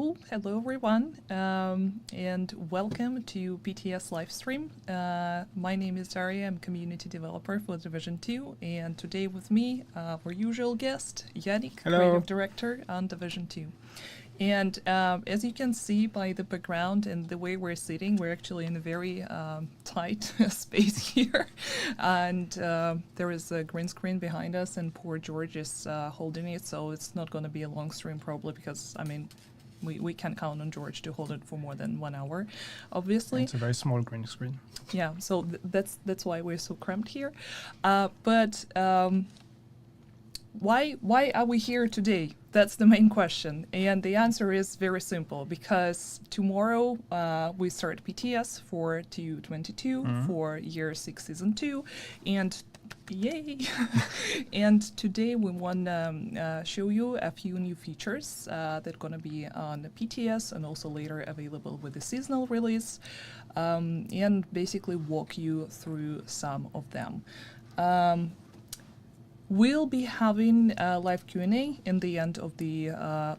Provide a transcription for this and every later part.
Cool. Hello, everyone, and welcome to PTS livestream. My name is Daria. I'm community developer for Division 2, and today with me, our usual guest, Yannick, Hello. creative director on Division 2. And as you can see by the background and the way we're sitting, we're actually in a very tight space here. And there is a green screen behind us, and poor George is holding it, so it's not going to be a long stream probably because, I mean, we can't count on George to hold it for more than 1 hour, obviously. It's a very small green screen. Yeah, so that's why we're so cramped here. But why are we here today? That's the main question. And the answer is very simple, because tomorrow we start PTS for TU22 for year 6 season 2. And yay! And today we want to show you a few new features that are going to be on the PTS and also later available with the seasonal release, and basically walk you through some of them. We'll be having a live Q&A in the end of the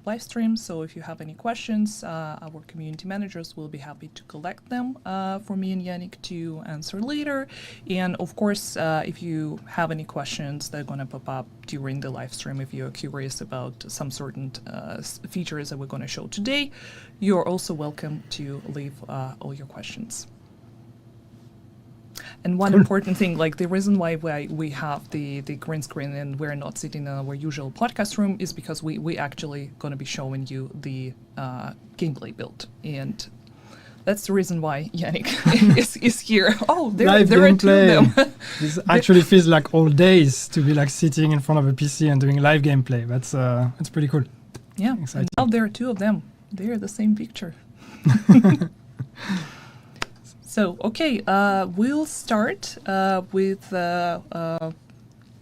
live stream, so if you have any questions, our community managers will be happy to collect them for me and Yannick to answer later. And of course, if you have any questions that are going to pop up during the live stream, if you're curious about some certain features that we're going to show today, you're also welcome to leave all your questions. And one important thing, like the reason why we have the green screen and we're not sitting in our usual podcast room is because we actually going to be showing you the gameplay build. And that's the reason why Yannick is here. Oh, there are two of them. This actually feels like old days to be like sitting in front of a PC and doing live gameplay. That's pretty cool. Yeah, exciting. Now there are two of them. They're the same picture. So, okay, we'll start with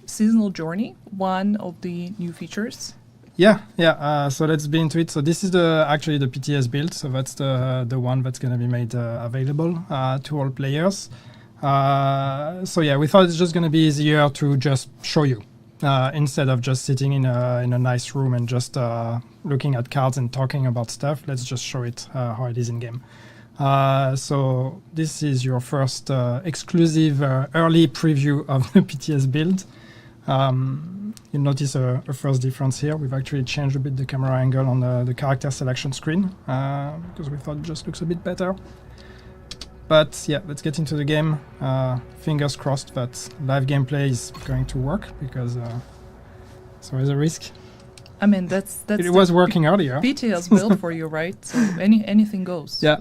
Seasonal Journey, one of the new features. Yeah. So let's be into it. So this is actually the PTS build. So that's the one that's going to be made available to all players. So yeah, we thought it's just going to be easier to just show you instead of just sitting in a nice room and just looking at cards and talking about stuff. Let's just show it how it is in game. So this is your first exclusive early preview of the PTS build. You'll notice a first difference here. We've actually changed a bit the camera angle on the character selection screen because we thought it just looks a bit better. But yeah, let's get into the game. Fingers crossed that live gameplay is going to work, because it's always a risk. I mean, that's it was working earlier. PTS build for you, right? So anything goes. Yeah.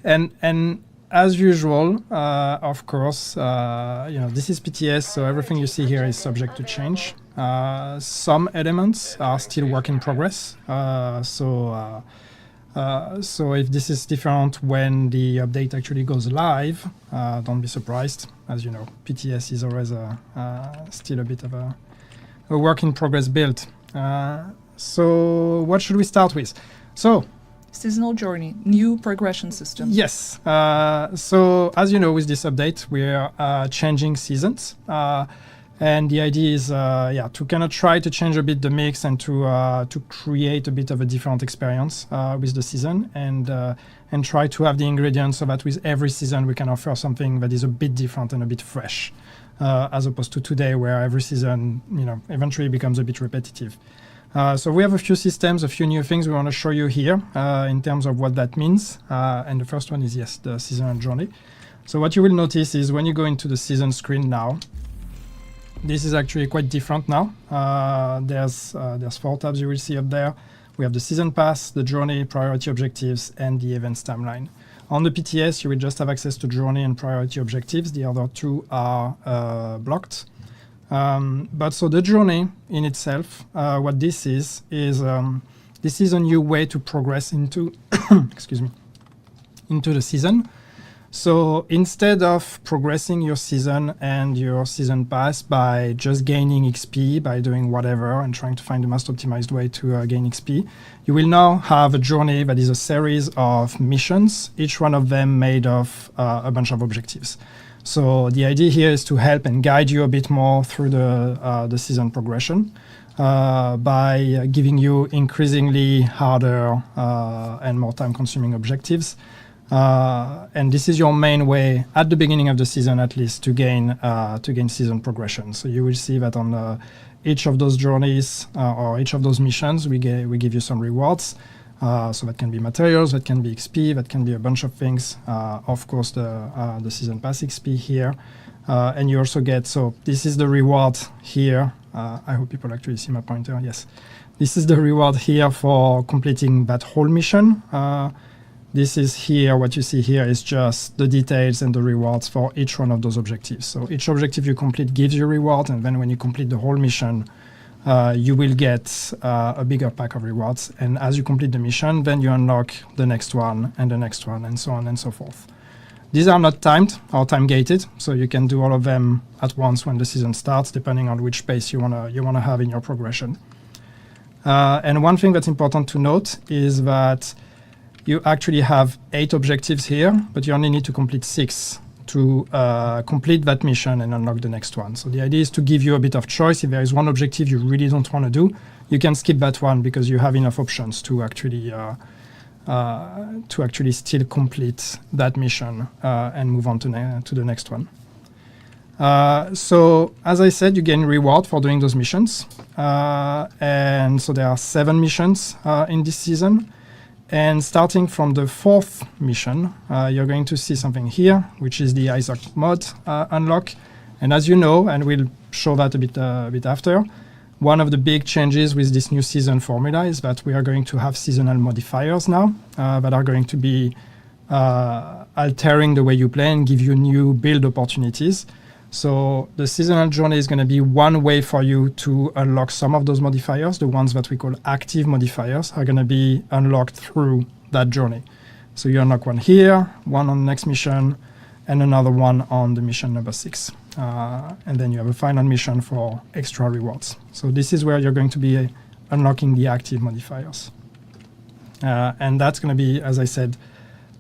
And as usual, of course, this is PTS, so everything you see here is subject to change. Some elements are still work in progress. So if this is different when the update actually goes live, don't be surprised. As you know, PTS is always still a bit of a work in progress build. So what should we start with? So. Seasonal Journey, new progression system. Yes. So as you know, with this update, we're changing seasons. And the idea is to kind of try to change a bit the mix and to create a bit of a different experience with the season, and try to have the ingredients so that with every season we can offer something that is a bit different and a bit fresh, as opposed to today where every season eventually becomes a bit repetitive. So we have a few systems, a few new things we want to show you here in terms of what that means. And the first one is, yes, the seasonal journey. So what you will notice is when you go into the season screen now, this is actually quite different now. There's 4 tabs you will see up there. We have the season pass, the journey, priority objectives, and the events timeline. On the PTS, you will just have access to journey and priority objectives. The other 2 are blocked. But so the journey in itself, what this is this is a new way to progress into into the season. So instead of progressing your season and your season pass by just gaining XP by doing whatever and trying to find the most optimized way to gain XP, you will now have a journey that is a series of missions, each one of them made of a bunch of objectives. So the idea here is to help and guide you a bit more through the season progression. by giving you increasingly harder and more time-consuming objectives. And this is your main way at the beginning of the season, at least, to gain season progression. So you will see that on each of those journeys or each of those missions, we give you some rewards. So that can be materials, that can be XP, that can be a bunch of things. Of course, the season pass XP here, and you also get. So this is the reward here. I hope people actually see my pointer. Yes, this is the reward here for completing that whole mission. This is here. What you see here is just the details and the rewards for each one of those objectives. So each objective you complete gives you reward, and then when you complete the whole mission, you will get a bigger pack of rewards. And as you complete the mission, then you unlock the next one, and so on and so forth. These are not timed or time-gated, so you can do all of them at once when the season starts, depending on which pace you wanna have in your progression. And one thing that's important to note is that you actually have 8 objectives here, but you only need to complete 6 to complete that mission and unlock the next one. So the idea is to give you a bit of choice. If there is one objective you really don't want to do, you can skip that one because you have enough options to actually still complete that mission and move on to the next one. So as I said, you gain reward for doing those missions. And so there are 7 missions in this season. And starting from the 4th mission, you're going to see something here, which is the Isaac mod unlock. And as you know, and we'll show that a bit after, one of the big changes with this new season formula is that we are going to have seasonal modifiers now that are going to be altering the way you play and give you new build opportunities. So the seasonal journey is going to be one way for you to unlock some of those modifiers. The ones that we call active modifiers are going to be unlocked through that journey. So you unlock one here, one on the next mission, and another one on the mission number 6. And then you have a final mission for extra rewards. So this is where you're going to be unlocking the active modifiers. And that's going to be, as I said,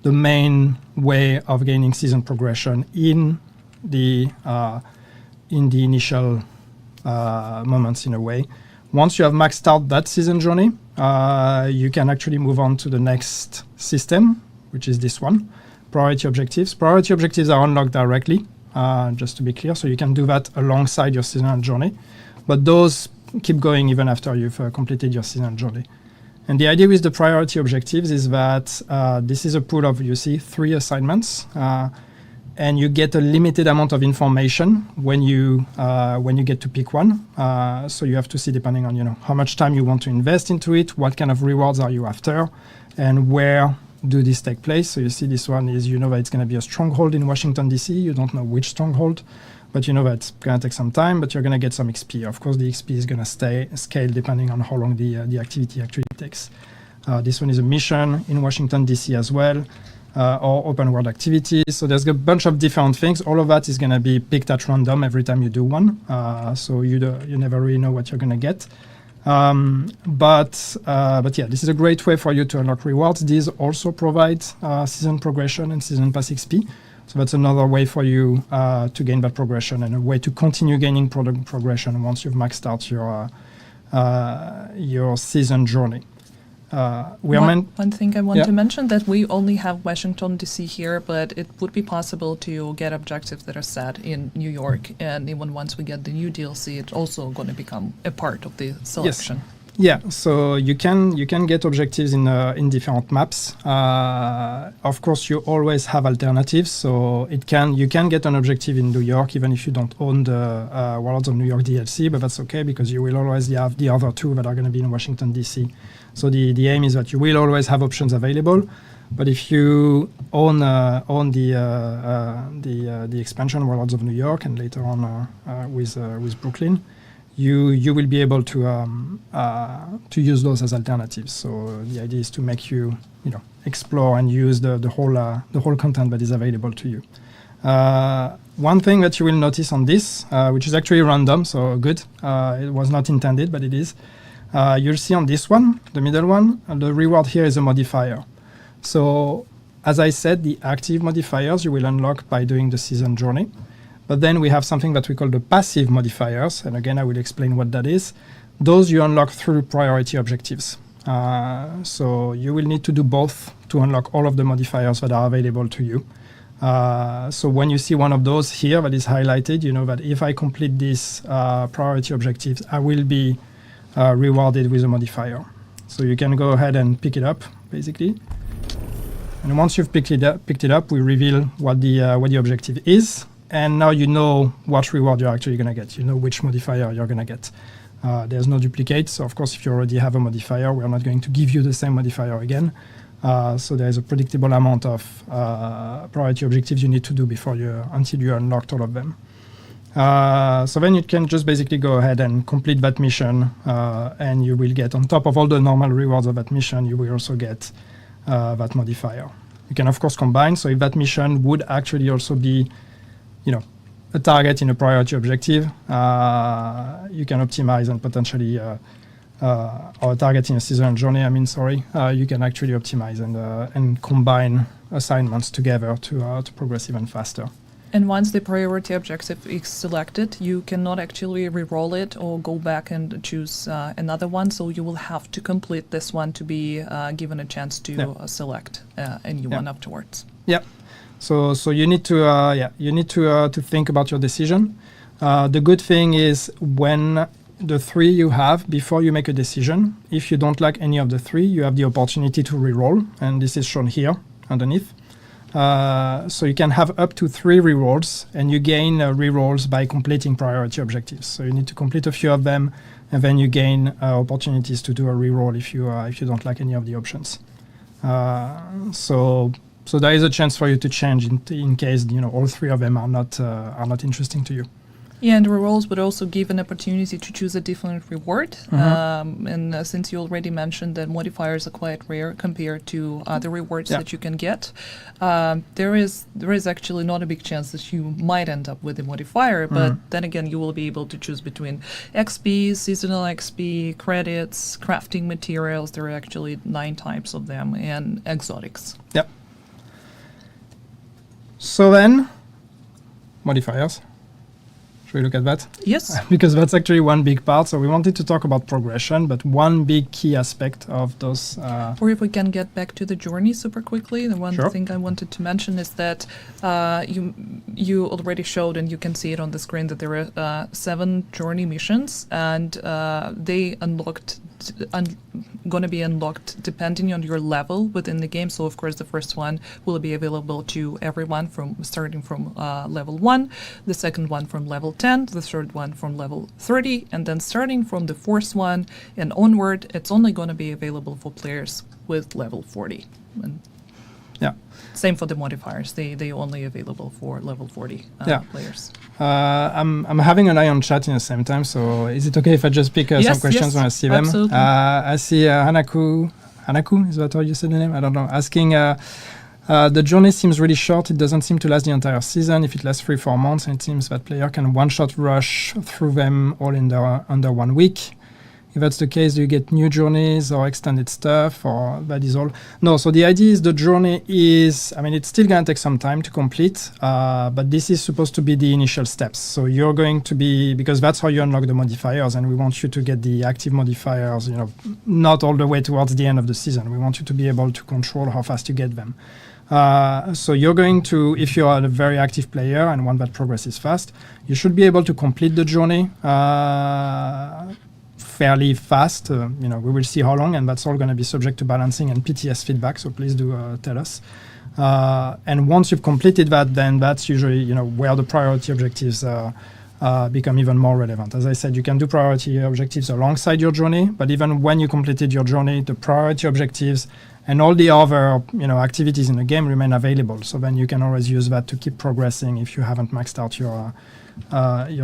the main way of gaining season progression in the initial moments, in a way. Once you have maxed out that season journey, you can actually move on to the next system, which is this one, priority objectives. Priority objectives are unlocked directly, just to be clear, so you can do that alongside your seasonal journey. But those keep going even after you've completed your seasonal journey. And the idea with the priority objectives is that this is a pool of, you see, 3 assignments. And you get a limited amount of information when you get to pick one. So you have to see, depending on how much time you want to invest into it, what kind of rewards are you after, and where do these take place. So you see this one is, that it's going to be a stronghold in Washington, D.C. You don't know which stronghold, but you know that it's going to take some time, but you're going to get some XP. Of course, the XP is going to scale depending on how long the activity actually takes. This one is a mission in Washington, D.C. as well. Or open world activities. So there's a bunch of different things. All of that is going to be picked at random every time you do one. So you never really know what you're going to get. But yeah, this is a great way for you to unlock rewards. These also provide season progression and season pass XP. So that's another way for you to gain that progression and a way to continue gaining progression once you've maxed out your season journey. One thing I want to mention, that we only have Washington, D.C. here, but it would be possible to get objectives that are set in New York. And even once we get the new DLC, it's also going to become a part of the selection. Yes. Yeah, so you can get objectives in different maps. Of course, you always have alternatives. So you can get an objective in New York even if you don't own the Worlds of New York DLC, but that's okay because you will always have the other 2 that are going to be in Washington, D.C. So the aim is that you will always have options available. But if you own the expansion Worlds of New York and later on with Brooklyn, you will be able to use those as alternatives. So the idea is to make you explore and use the whole content that is available to you. One thing that you will notice on this, which is actually random, so good. It was not intended, but it is. You'll see on this one, the middle one, the reward here is a modifier. So as I said, the active modifiers you will unlock by doing the season journey. But then we have something that we call the passive modifiers. And again, I will explain what that is. Those you unlock through priority objectives. So you will need to do both to unlock all of the modifiers that are available to you. So when you see one of those here that is highlighted, you know that if I complete this priority objectives, I will be rewarded with a modifier. So you can go ahead and pick it up, basically. And once you've picked it up, we reveal what the objective is. And now you know what reward you're actually going to get. You know which modifier you're going to get. There's no duplicate. So of course, if you already have a modifier, we're not going to give you the same modifier again. So there's a predictable amount of priority objectives you need to do until you unlocked all of them. So then you can just basically go ahead and complete that mission, and you will get, on top of all the normal rewards of that mission, you will also get that modifier. You can of course combine. So if that mission would actually also be, a target in a priority objective, you can optimize and potentially, or target in a seasonal journey. You can actually optimize and combine assignments together to progress even faster. And once the priority objective is selected, you cannot actually re-roll it or go back and choose another one. So you will have to complete this one to be given a chance to select a new one afterwards. Yeah. So you need to think about your decision. The good thing is when the three you have, before you make a decision, if you don't like any of the three, you have the opportunity to re-roll, and this is shown here underneath. So you can have up to 3 rerolls, and you gain rerolls by completing priority objectives. So you need to complete a few of them, and then you gain opportunities to do a reroll if you don't like any of the options. So there is a chance for you to change in case all 3 of them are not interesting to you. Yeah, and rerolls would also give an opportunity to choose a different reward. And since you already mentioned that modifiers are quite rare compared to other rewards that you can get, there is actually not a big chance that you might end up with a modifier. But then again, you will be able to choose between XP, seasonal XP, credits, crafting materials. There are actually 9 types of them, and exotics. Yep. So then, modifiers. Should we look at that? Yes. Because that's actually one big part. So we wanted to talk about progression, but one big key aspect of those... Or if we can get back to the journey super quickly, the one thing I wanted to mention is that you already showed, and you can see it on the screen, that there are 7 journey missions, and they going to be unlocked depending on your level within the game. So of course the first one will be available to everyone starting from level 1, the second one from level 10, the third one from level 30, and then starting from the 4th one and onward, it's only going to be available for players with level 40. And same for the modifiers. They only available for level 40 players. I'm having an eye on chat in the same time, so is it okay if I just pick some questions when I see them? Absolutely. I see Hanaku, is that how you said the name? I don't know. Asking, the journey seems really short. It doesn't seem to last the entire season. If it lasts 3-4 months, and it seems that player can one-shot rush through them all under 1 week. If that's the case, do you get new journeys or extended stuff, or that is all? No, so the idea is the journey is, it's still going to take some time to complete, but this is supposed to be the initial steps. So you're going to be, because that's how you unlock the modifiers, and we want you to get the active modifiers, not all the way towards the end of the season. We want you to be able to control how fast you get them. So you're going to, if you are a very active player and one that progresses fast, you should be able to complete the journey fairly fast. We will see how long, and that's all going to be subject to balancing and PTS feedback, so please do tell us. And once you've completed that, then that's usually where the priority objectives become even more relevant. As I said, you can do priority objectives alongside your journey, but even when you completed your journey, the priority objectives and all the other activities in the game remain available. So then you can always use that to keep progressing if you haven't maxed out your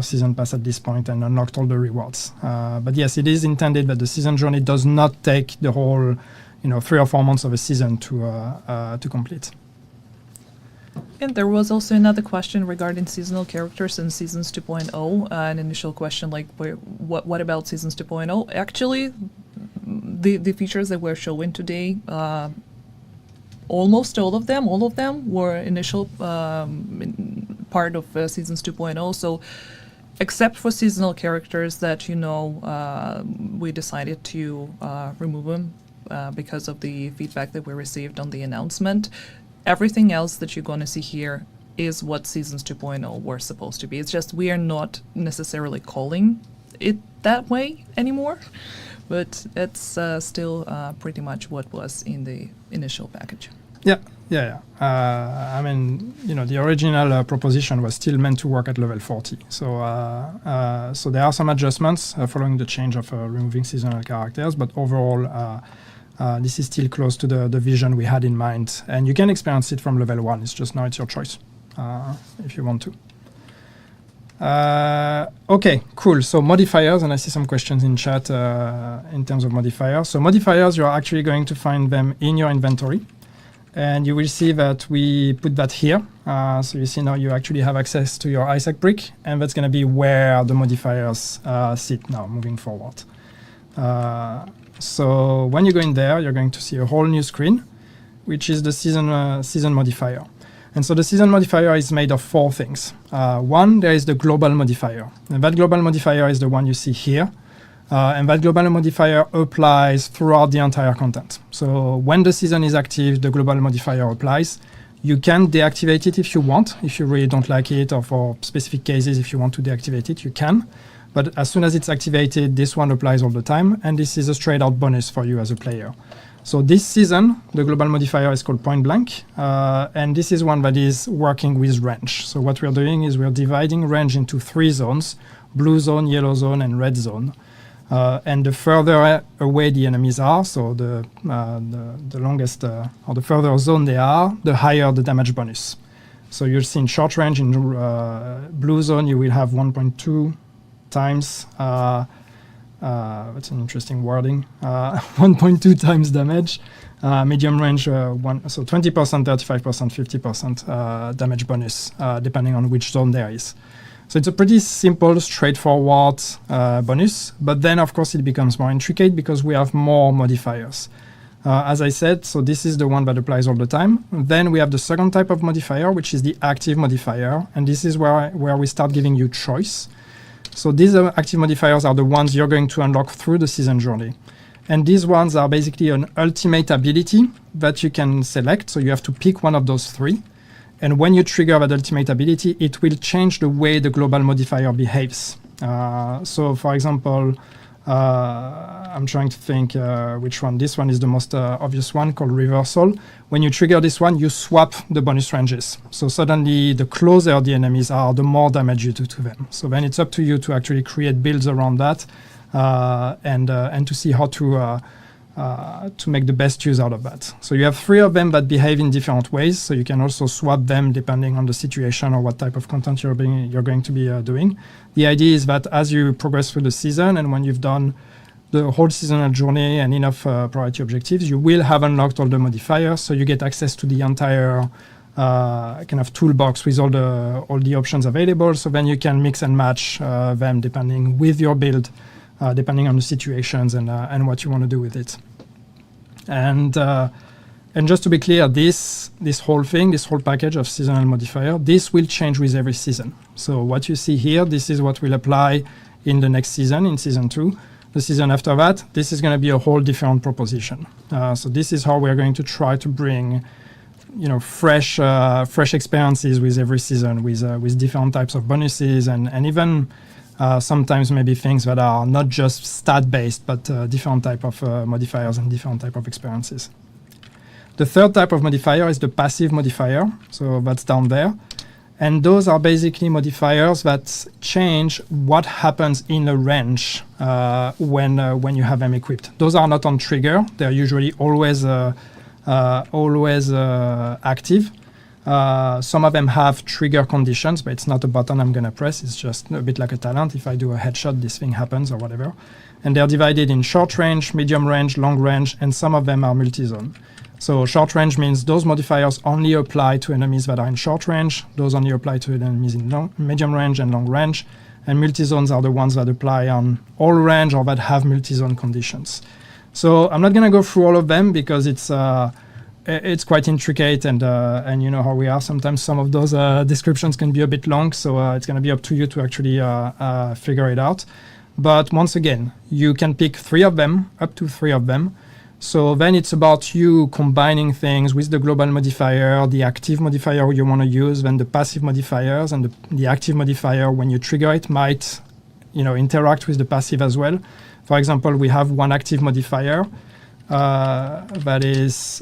season pass at this point and unlocked all the rewards. But yes, it is intended that the season journey does not take the whole 3 or 4 months of a season to complete. And there was also another question regarding seasonal characters in Seasons 2.0. An initial question like, what about Seasons 2.0? Actually, the features that we're showing today, almost all of them were initial part of Seasons 2.0. So except for seasonal characters that, we decided to remove them because of the feedback that we received on the announcement. Everything else that you're going to see here is what Seasons 2.0 were supposed to be. It's just we are not necessarily calling it that way anymore, but it's still pretty much what was in the initial package. Yeah. I mean, the original proposition was still meant to work at level 40. So there are some adjustments following the change of removing seasonal characters, but overall, this is still close to the vision we had in mind. And you can experience it from level 1. It's just now it's your choice if you want to. Okay, cool. So modifiers, and I see some questions in chat in terms of modifiers. So modifiers, you're actually going to find them in your inventory. And you will see that we put that here. So you see now you actually have access to your Isaac brick, and that's going to be where the modifiers sit now moving forward. So when you go in there, you're going to see a whole new screen, which is the season modifier. And so the season modifier is made of 4 things. One, there is the global modifier. And that global modifier is the one you see here. And that global modifier applies throughout the entire content. So when the season is active, the global modifier applies. You can deactivate it if you want. If you really don't like it, or for specific cases, if you want to deactivate it, you can. But as soon as it's activated, this one applies all the time. And this is a straight out bonus for you as a player. So this season, the global modifier is called Point Blank. And this is one that is working with range. So what we're doing is we're dividing range into 3 zones: blue zone, yellow zone, and red zone. And the further away the enemies are, so the longest or the further zone they are, the higher the damage bonus. So you'll see in short range, in blue zone, you will have 1.2 times, that's an interesting wording, 1.2 times damage. Medium range, so 20%, 35%, 50% damage bonus, depending on which zone there is. So it's a pretty simple, straightforward bonus, but then of course it becomes more intricate because we have more modifiers. As I said, so this is the one that applies all the time. Then we have the second type of modifier, which is the active modifier, and this is where we start giving you choice. So these active modifiers are the ones you're going to unlock through the season journey. And these ones are basically an ultimate ability that you can select, so you have to pick one of those 3. And when you trigger that ultimate ability, it will change the way the global modifier behaves. So for example, I'm trying to think which one. This one is the most obvious one, called Reversal. When you trigger this one, you swap the bonus ranges. So suddenly the closer the enemies are, the more damage you do to them. So then it's up to you to actually create builds around that and to see how to make the best use out of that. So you have 3 of them that behave in different ways, so you can also swap them depending on the situation or what type of content you're going to be doing. The idea is that as you progress through the season, and when you've done the whole seasonal journey and enough priority objectives, you will have unlocked all the modifiers, so you get access to the entire kind of toolbox with all the options available, so then you can mix and match them depending with your build, depending on the situations and what you want to do with it. And just to be clear, this whole thing, this whole package of seasonal modifier, this will change with every season. So what you see here, this is what will apply in the next season, in season 2. The season after that, this is going to be a whole different proposition. So this is how we're going to try to bring, fresh experiences with every season, with different types of bonuses and even sometimes maybe things that are not just stat-based, but different type of modifiers and different type of experiences. The third type of modifier is the passive modifier. So that's down there. And those are basically modifiers that change what happens in a range when you have them equipped. Those are not on trigger. They're usually always active. Some of them have trigger conditions, but it's not a button I'm going to press. It's just a bit like a talent. If I do a headshot, this thing happens or whatever. And they're divided in short range, medium range, long range, and some of them are multi-zone. So short range means those modifiers only apply to enemies that are in short range. Those only apply to enemies in medium range and long range. And multi-zones are the ones that apply on all range or that have multi-zone conditions. So I'm not going to go through all of them because it's it's quite intricate, and you know how we are. Sometimes some of those descriptions can be a bit long, so it's going to be up to you to actually figure it out. But once again, you can pick 3 of them, up to 3 of them. So then it's about you combining things with the global modifier, the active modifier you want to use, then the passive modifiers, and the active modifier, when you trigger it, might, you know, interact with the passive as well. For example, we have one active modifier, that is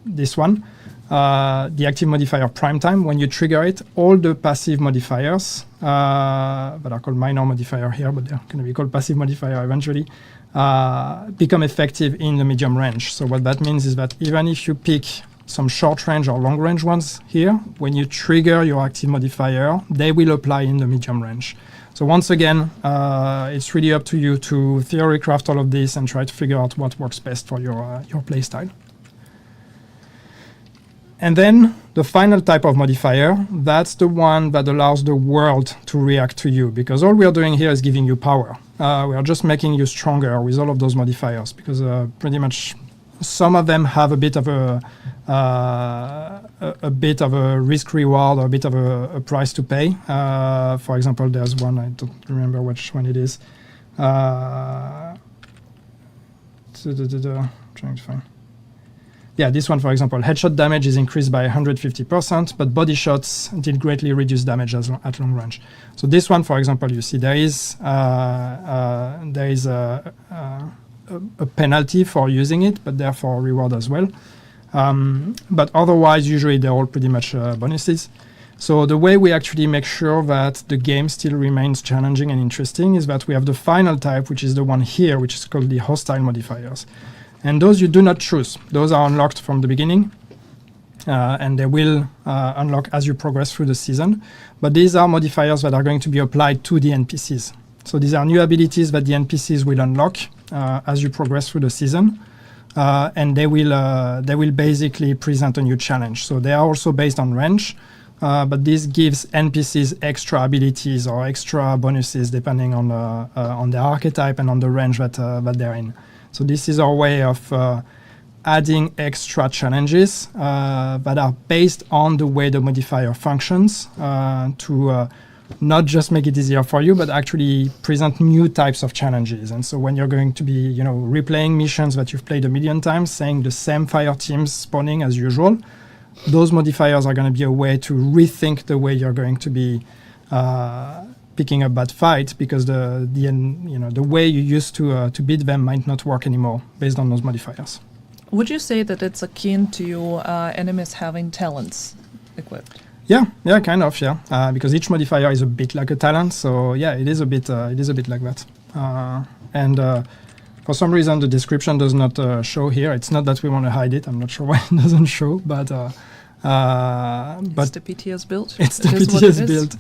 this one, the active modifier prime time. When you trigger it, all the passive modifiers that are called minor modifier here, but they're going to be called passive modifier eventually, become effective in the medium range. So what that means is that even if you pick some short range or long range ones here, when you trigger your active modifier, they will apply in the medium range. So once again, it's really up to you to theory craft all of this and try to figure out what works best for your play style. And then the final type of modifier, that's the one that allows the world to react to you, because all we are doing here is giving you power. We are just making you stronger with all of those modifiers, because pretty much some of them have a bit of a risk reward, or a bit of a price to pay. For example, there's one, I don't remember which one it is. Trying to find. Yeah, this one, for example, headshot damage is increased by 150%, but body shots did greatly reduce damage at long range. So this one, for example, you see there is a penalty for using it, but therefore a reward as well. But otherwise, usually they're all pretty much bonuses. So the way we actually make sure that the game still remains challenging and interesting is that we have the final type, which is the one here, which is called the hostile modifiers. And those you do not choose. Those are unlocked from the beginning, and they will unlock as you progress through the season. But these are modifiers that are going to be applied to the NPCs. So these are new abilities that the NPCs will unlock as you progress through the season, and they will basically present a new challenge. So they are also based on range, but this gives NPCs extra abilities or extra bonuses depending on their archetype and on the range that they're in. So this is our way of adding extra challenges that are based on the way the modifier functions to not just make it easier for you, but actually present new types of challenges. And so when you're going to be, you know, replaying missions that you've played a million times, saying the same fire teams spawning as usual, those modifiers are going to be a way to rethink the way you're going to be picking up bad fights, because the way you used to beat them might not work anymore based on those modifiers. Would you say that it's akin to enemies having talents equipped? Yeah, kind of, yeah. Because each modifier is a bit like a talent, so yeah, it is a bit like that. And for some reason, the description does not show here. It's not that we want to hide it. I'm not sure why it doesn't show, but it's the PTS build. It's the PTS build.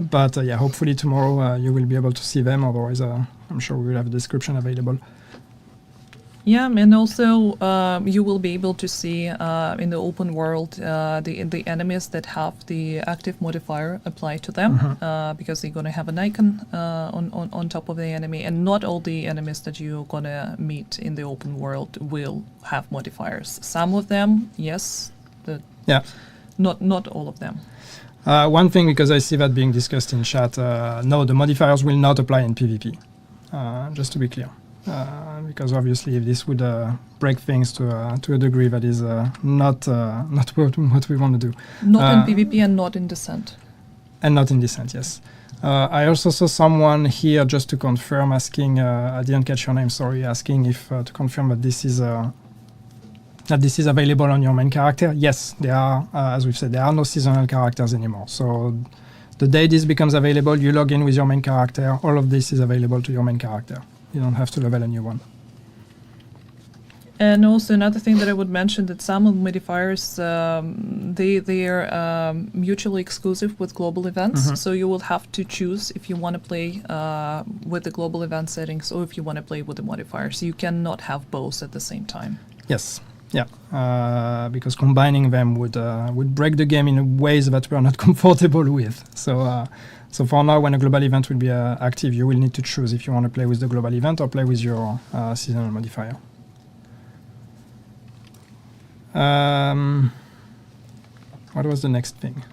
But yeah, hopefully tomorrow you will be able to see them. Otherwise, I'm sure we will have a description available. Yeah, and also you will be able to see in the open world the enemies that have the active modifier applied to them, because they're going to have an icon on top of the enemy, and not all the enemies that you're going to meet in the open world will have modifiers. Some of them, yes, not all of them. One thing, because I see that being discussed in chat, no, the modifiers will not apply in PvP, just to be clear. Because obviously, if this would break things to a degree that is not what we want to do. Not in PvP and not in Descent. And not in Descent, yes. I also saw someone here, just to confirm, asking. I didn't catch your name. Sorry, asking if to confirm that this is available on your main character. Yes, they are. As we've said, there are no seasonal characters anymore. So the day this becomes available, you log in with your main character. All of this is available to your main character. You don't have to level a new one. And also another thing that I would mention, that some of the modifiers, they are mutually exclusive with global events. So you will have to choose if you want to play with the global event settings or if you want to play with the modifiers. You cannot have both at the same time. Yes. Yeah, because combining them would break the game in ways that we are not comfortable with. So for now, when a global event will be active, you will need to choose if you want to play with the global event or play with your seasonal modifier. What was the next thing?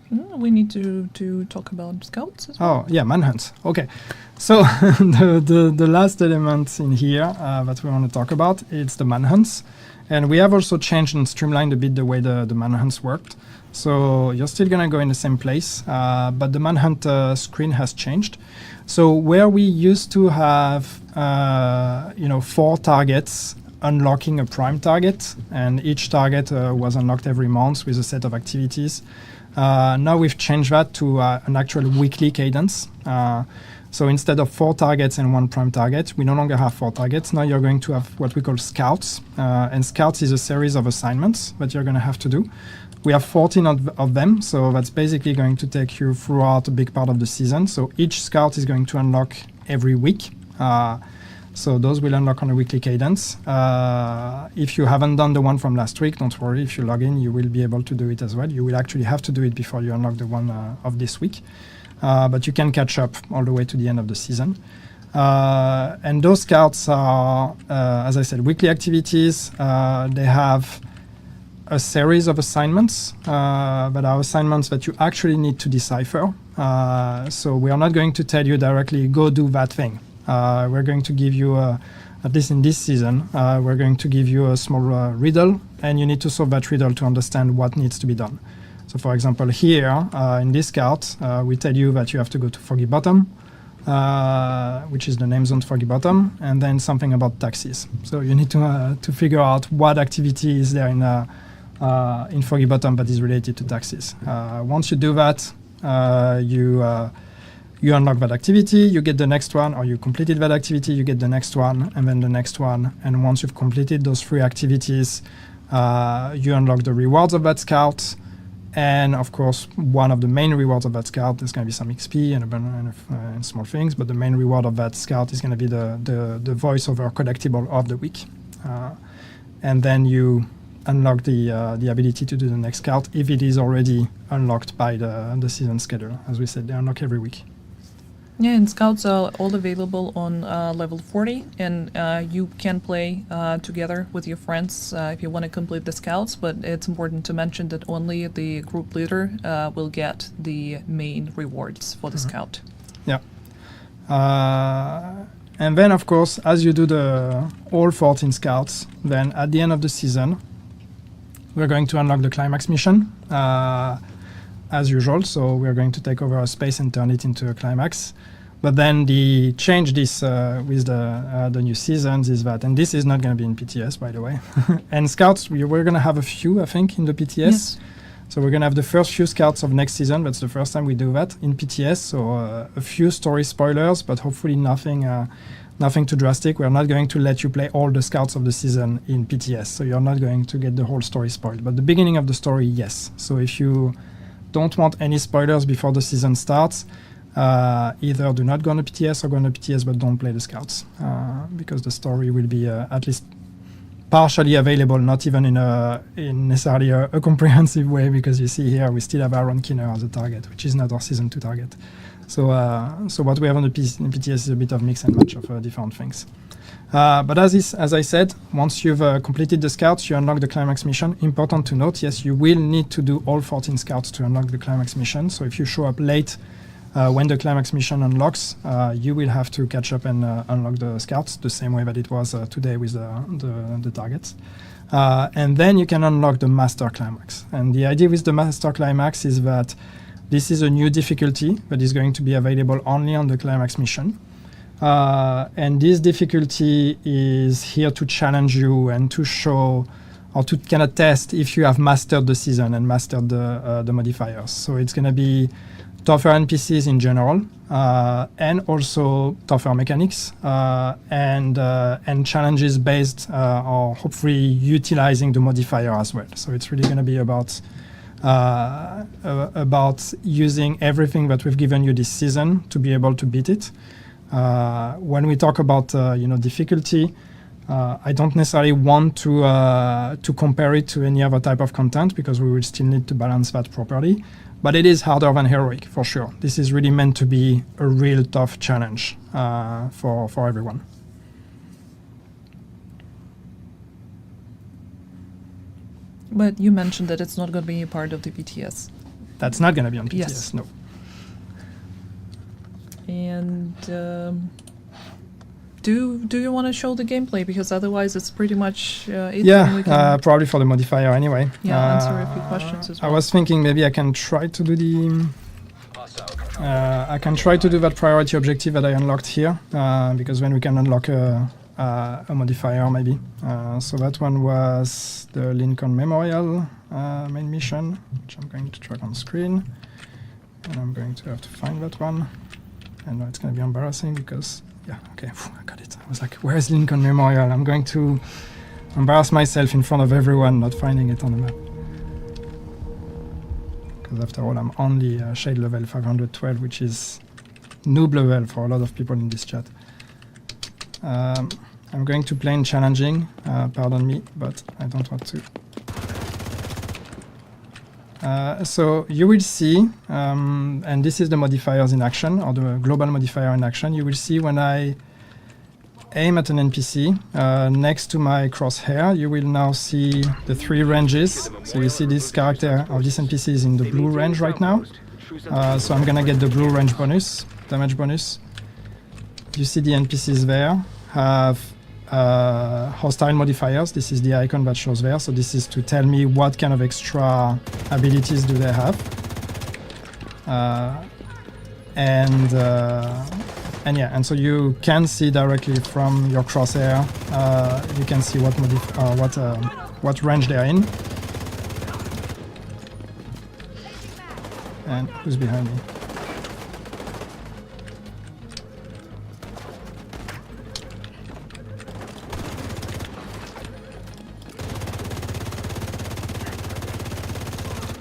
We need to talk about scouts as well. Oh, yeah, manhunts. Okay. So the last element in here that we want to talk about is the manhunts. And we have also changed and streamlined a bit the way the manhunts worked. So you're still going to go in the same place, but the manhunt screen has changed. So where we used to have 4 targets unlocking a prime target, and each target was unlocked every month with a set of activities. Now we've changed that to an actual weekly cadence. So instead of 4 targets and 1 prime target, we no longer have 4 targets. Now you're going to have what we call scouts. And scouts is a series of assignments that you're going to have to do. We have 14 of them, so that's basically going to take you throughout a big part of the season. So each scout is going to unlock every week. So those will unlock on a weekly cadence. If you haven't done the one from last week, don't worry. If you log in, you will be able to do it as well. You will actually have to do it before you unlock the one of this week. But you can catch up all the way to the end of the season. And those scouts are, as I said, weekly activities. They have a series of assignments that are assignments that you actually need to decipher. So we are not going to tell you directly, go do that thing. We're going to give you, at least in this season, we're going to give you a small riddle, and you need to solve that riddle to understand what needs to be done. So for example, here in this scout, we tell you that you have to go to Foggy Bottom, which is the name zone Foggy Bottom, and then something about taxis. So you need to figure out what activity is there in Foggy Bottom that is related to taxis. Once you do that, you unlock that activity, you get the next one, or you completed that activity, you get the next one, and then the next one. And once you've completed those 3 activities, you unlock the rewards of that scout. And of course, one of the main rewards of that scout is going to be some XP and small things, but the main reward of that scout is going to be the voiceover collectible of the week. And then you unlock the ability to do the next scout if it is already unlocked by the season schedule. As we said, they unlock every week. Yeah, and scouts are all available on level 40, and you can play together with your friends if you want to complete the scouts, but it's important to mention that only the group leader will get the main rewards for the scout. Yeah. And then, of course, as you do all 14 scouts, then at the end of the season, we're going to unlock the climax mission, as usual. So we're going to take over a space and turn it into a climax. But then the change this with the new seasons is that, and this is not going to be in PTS, by the way. And scouts, we're going to have a few, I think, in the PTS. Yes. So we're going to have the first few scouts of next season. That's the first time we do that in PTS. So a few story spoilers, but hopefully nothing too drastic. We're not going to let you play all the scouts of the season in PTS. So you're not going to get the whole story spoiled. But the beginning of the story, yes. So if you don't want any spoilers before the season starts, either do not go on a PTS or go on a PTS, but don't play the scouts, because the story will be at least partially available, not even in necessarily a comprehensive way, because you see here we still have Aaron Kinner as a target, which is not our season 2 target. So what we have on the PTS is a bit of mix and match of different things. But as I said, once you've completed the scouts, you unlock the climax mission. Important to note, yes, you will need to do all 14 scouts to unlock the climax mission. So if you show up late when the climax mission unlocks, you will have to catch up and unlock the scouts the same way that it was today with the targets. And then you can unlock the master climax. And the idea with the master climax is that this is a new difficulty that is going to be available only on the climax mission. And this difficulty is here to challenge you and to show or to kind of test if you have mastered the season and mastered the modifiers. So it's going to be tougher NPCs in general, and also tougher mechanics, and challenges based or hopefully utilizing the modifier as well. So it's really going to be about using everything that we've given you this season to be able to beat it. When we talk about difficulty, I don't necessarily want to compare it to any other type of content, because we will still need to balance that properly. But it is harder than heroic, for sure. This is really meant to be a real tough challenge for everyone. But you mentioned that it's not going to be a part of the PTS. That's not going to be on PTS, Yes. no. And do you want to show the gameplay? Because otherwise it's pretty much it. Yeah, We can, probably for the modifier anyway. answer a few questions as well. I was thinking maybe I can try to do I can try to do that priority objective that I unlocked here, because then we can unlock a modifier maybe. So that one was the Lincoln Memorial main mission, which I'm going to track on screen. And I'm going to have to find that one. And it's going to be embarrassing because, yeah, okay, I got it. I was like, where's Lincoln Memorial? I'm going to embarrass myself in front of everyone not finding it on the map. Because after all, I'm only shade level 512, which is noob level for a lot of people in this chat. I'm going to play in challenging, pardon me, but I don't want to. So you will see, and this is the modifiers in action, or the global modifier in action. You will see when I aim at an NPC, next to my crosshair, you will now see the 3 ranges. So you see this character of this NPC is in the blue range right now. So I'm gonna get the blue range bonus, damage bonus. You see the NPCs there have hostile modifiers. This is the icon that shows there. So this is to tell me what kind of extra abilities do they have. And yeah, and so you can see directly from your crosshair, you can see what range they are in. And who's behind me?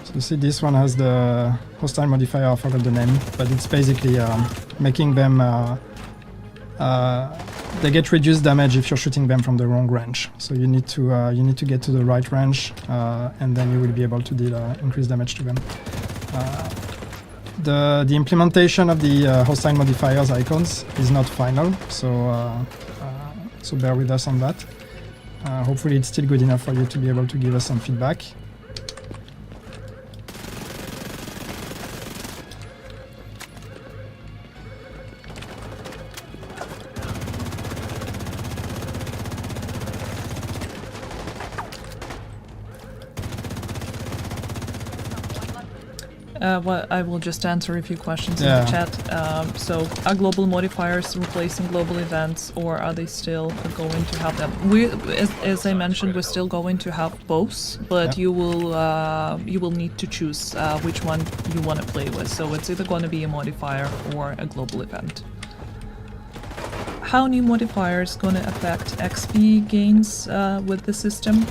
So you see this one has the hostile modifier, I forgot the name, but it's basically making them, they get reduced damage if you're shooting them from the wrong range. So you need to get to the right range, and then you will be able to deal increased damage to them. The implementation of the hostile modifiers icons is not final, so bear with us on that. Hopefully it's still good enough for you to be able to give us some feedback. Well, I will just answer a few questions in the chat. So, are global modifiers replacing global events, or are they still going to have them? As I mentioned, we're still going to have both, but you will need to choose which one you want to play with. So it's either going to be a modifier or a global event. How new modifiers going to affect XP gains with the system?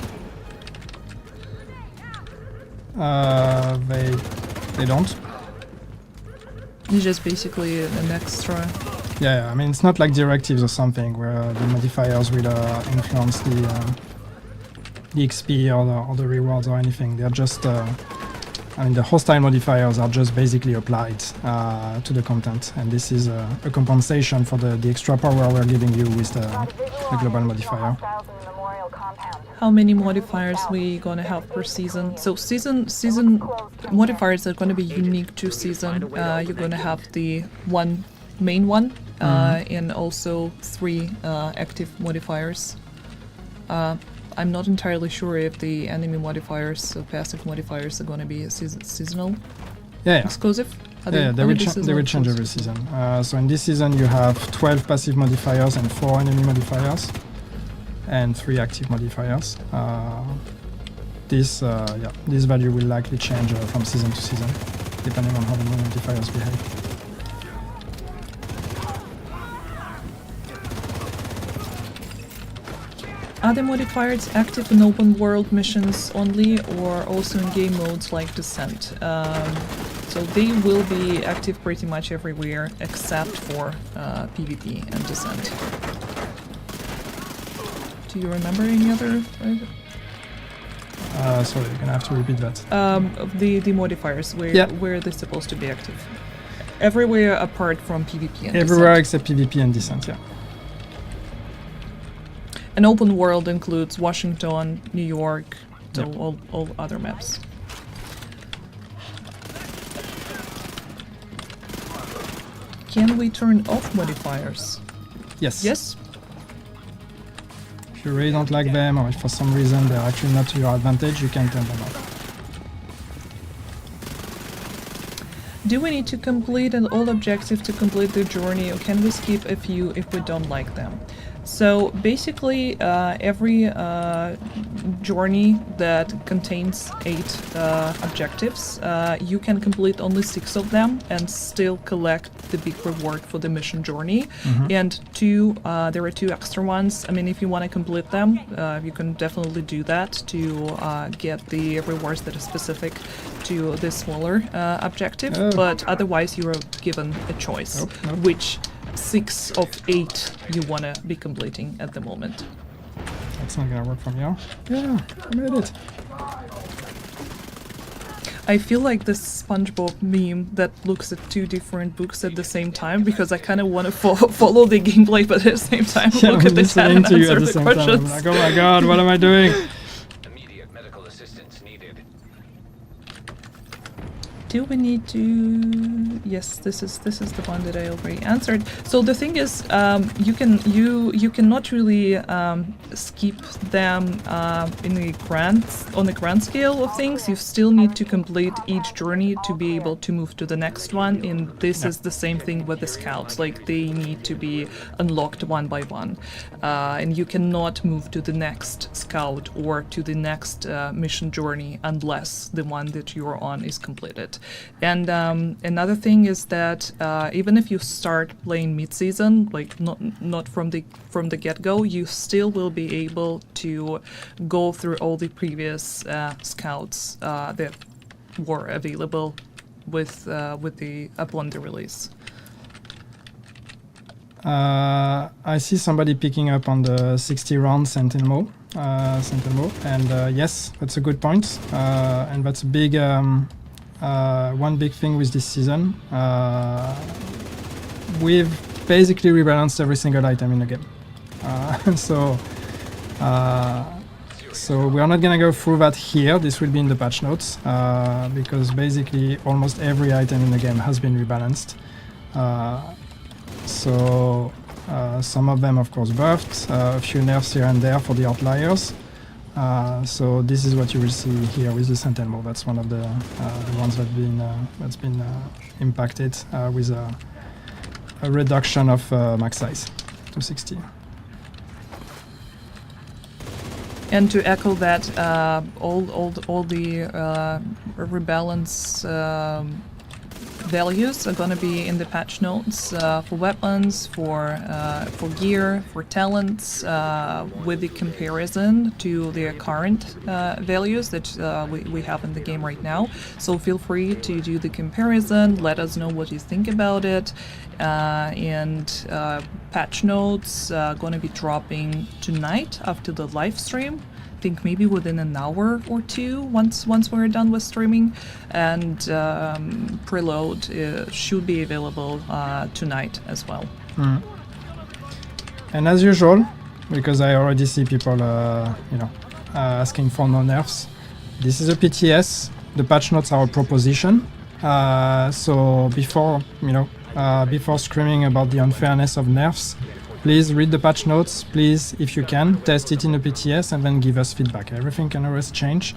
They don't. It's just basically an extra. Yeah, I mean, it's not like directives or something where the modifiers will influence the XP or the rewards or anything. They're just, I mean, the hostile modifiers are just basically applied to the content, and this is a compensation for the extra power we're giving you with the global modifier. How many modifiers we gonna have per season? So season modifiers are gonna be unique to season. You're gonna have the one main one, and also 3 active modifiers. I'm not entirely sure if the enemy modifiers, so passive modifiers, are gonna be seasonal. Exclusive. They will change every season. So in this season you have 12 passive modifiers and 4 enemy modifiers. And 3 active modifiers. This value will likely change from season to season, depending on how the modifiers behave. Are the modifiers active in open world missions only, or also in game modes like Descent? So they will be active pretty much everywhere except for PvP and Descent. Do you remember any other? Sorry, you're gonna have to repeat that. The modifiers, where they're supposed to be active. Everywhere apart from PvP and Everywhere Descent. except PvP and Descent, yeah. An open world includes Washington, New York, select all other maps. Can we turn off modifiers? Yes. Yes. If you really don't like them, or if for some reason they're actually not to your advantage, you can turn them off. Do we need to complete all objectives to complete the journey, or can we skip a few if we don't like them? So basically, every journey that contains 8 objectives, you can complete only 6 of them and still collect the big reward for the mission journey. And there are 2 extra ones. I mean, if you want to complete them, you can definitely do that to get the rewards that are specific to the smaller objective. But otherwise, you are given a choice, which 6 of 8 you want to be completing at the moment. That's not gonna work from here. Yeah, I made it. I feel like this SpongeBob meme that looks at 2 different books at the same time, because I kind of want to follow the gameplay, but at the same time look at the chat and answer the questions. I'm like, oh my god, what am I doing? Immediate medical assistance needed. Do we need to? Yes, this is the one that I already answered. So the thing is, you cannot really skip them on the grand scale of things. You still need to complete each journey to be able to move to the next one. And this is the same thing with the scouts. Like, they need to be unlocked one by one, and you cannot move to the next scout or to the next mission journey unless the one that you're on is completed. And another thing is that even if you start playing mid-season, like not from the get-go, you still will be able to go through all the previous scouts that were available upon the release. I see somebody picking up on the 60-round Sentinel, and yes, that's a good point, and that's a big. One big thing with this season, we've basically rebalanced every single item in the game. So we are not gonna go through that here. This will be in the patch notes, because basically almost every item in the game has been rebalanced. Some of them, of course, buffed, a few nerfs here and there for the outliers. So this is what you will see here with the Sentinel. That's one of the ones that's been impacted with a reduction of max size to 60. And to echo that, all the rebalance values are going to be in the patch notes for weapons, for gear, for talents, with the comparison to the current values that we have in the game right now. So feel free to do the comparison, let us know what you think about it, and patch notes going to be dropping tonight after the live stream. I think maybe within an hour or 2 once we're done with streaming, and preload should be available tonight as well. And as usual, because I already see people asking for no nerfs, this is a PTS. The patch notes are a proposition, so before screaming about the unfairness of nerfs, please read the patch notes. Please, if you can, test it in a PTS and then give us feedback. Everything can always change,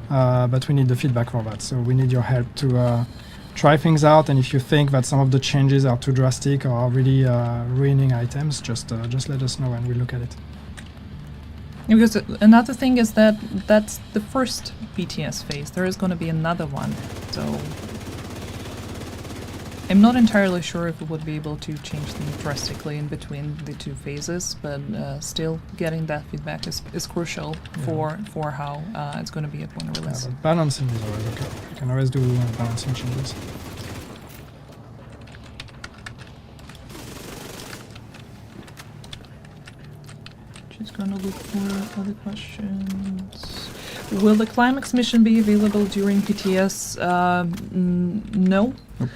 but we need the feedback for that. So we need your help to try things out. And if you think that some of the changes are too drastic or are really ruining items, just let us know and we'll look at it. Because another thing is that that's the first PTS phase. There is going to be another one. So I'm not entirely sure if we would be able to change them drastically in between the 2 phases, but still getting that feedback is crucial for how it's going to be upon release. Yeah, but balancing is always okay. You can always do balancing changes. Just going to look for other questions. Will the climax mission be available during PTS? No. Nope.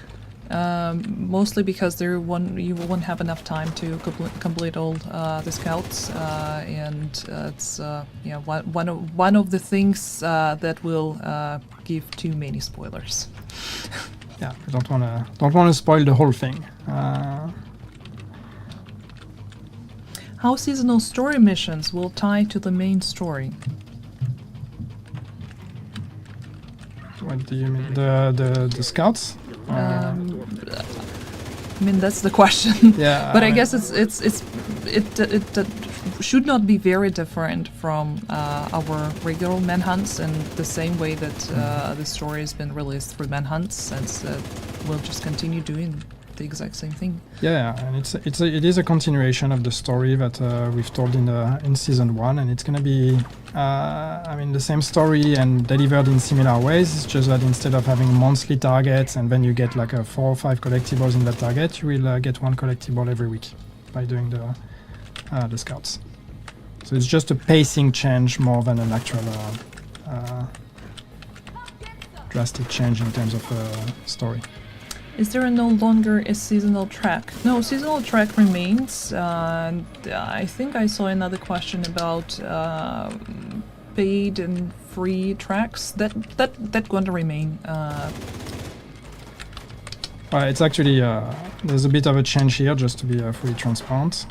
Mostly because you won't have enough time to complete all the scouts, and it's one of the things that will give too many spoilers. Yeah, I don't want to spoil the whole thing. How seasonal story missions will tie to the main story? What do you mean? The scouts? I mean, that's the question. Yeah, But I I mean- guess it should not be very different from our regular manhunts, in the same way that the story has been released through manhunts, since we'll just continue doing the exact same thing. Yeah, and it is a continuation of the story that we've told in season 1, and it's gonna be the same story and delivered in similar ways. It's just that instead of having monthly targets and then you get like 4 or 5 collectibles in that target, you will get 1 collectible every week by doing the scouts. So it's just a pacing change more than an actual drastic change in terms of story. Is there no longer a seasonal track? No, seasonal track remains. And I think I saw another question about paid and free tracks. That going to remain. It's actually there's a bit of a change here, just to be fully transparent.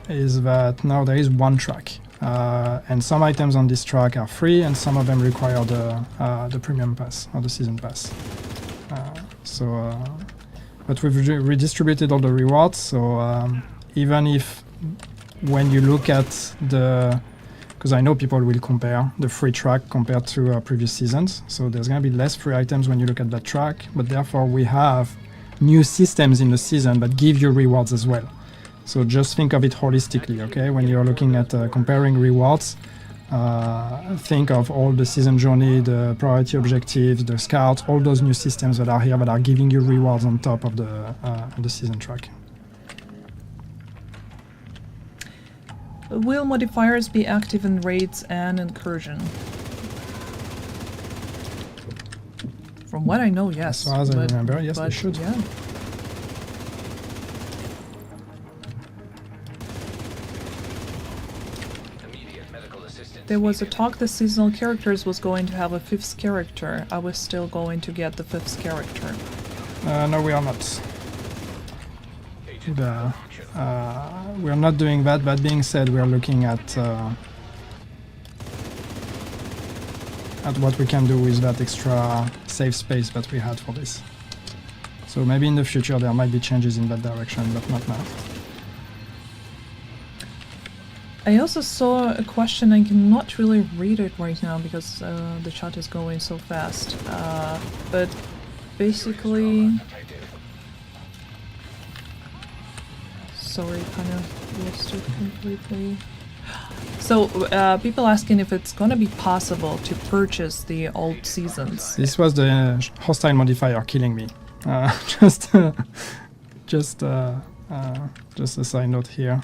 Is that now there is 1 track, and some items on this track are free, and some of them require the premium pass or the season pass. But we've redistributed all the rewards. So even if when you look at because I know people will compare the free track compared to previous seasons, so there's going to be less free items when you look at that track, but therefore we have new systems in the season that give you rewards as well. So just think of it holistically, okay? When you're looking at comparing rewards, think of all the season journey, the priority objectives, the scouts, all those new systems that are here that are giving you rewards on top of the season track. Will modifiers be active in raids and incursion? From what I know, yes. As far as I remember, yes, they should. Yeah. Immediate medical assistance. There was a needed. talk the seasonal characters was going to have a 5th character. I was still going to get the 5th character. No, we are not. Agent The, malfunction. we are not doing that. That being said, we are looking at what we can do with that extra safe space that we had for this. So maybe in the future there might be changes in that direction, but not now. I also saw a question, I cannot really read it right now because the chat is going so fast. But basically... Sorry, kind of lost it completely. So, people asking if it's gonna be possible to purchase the old seasons. This was the hostile modifier killing me. Just a side note here.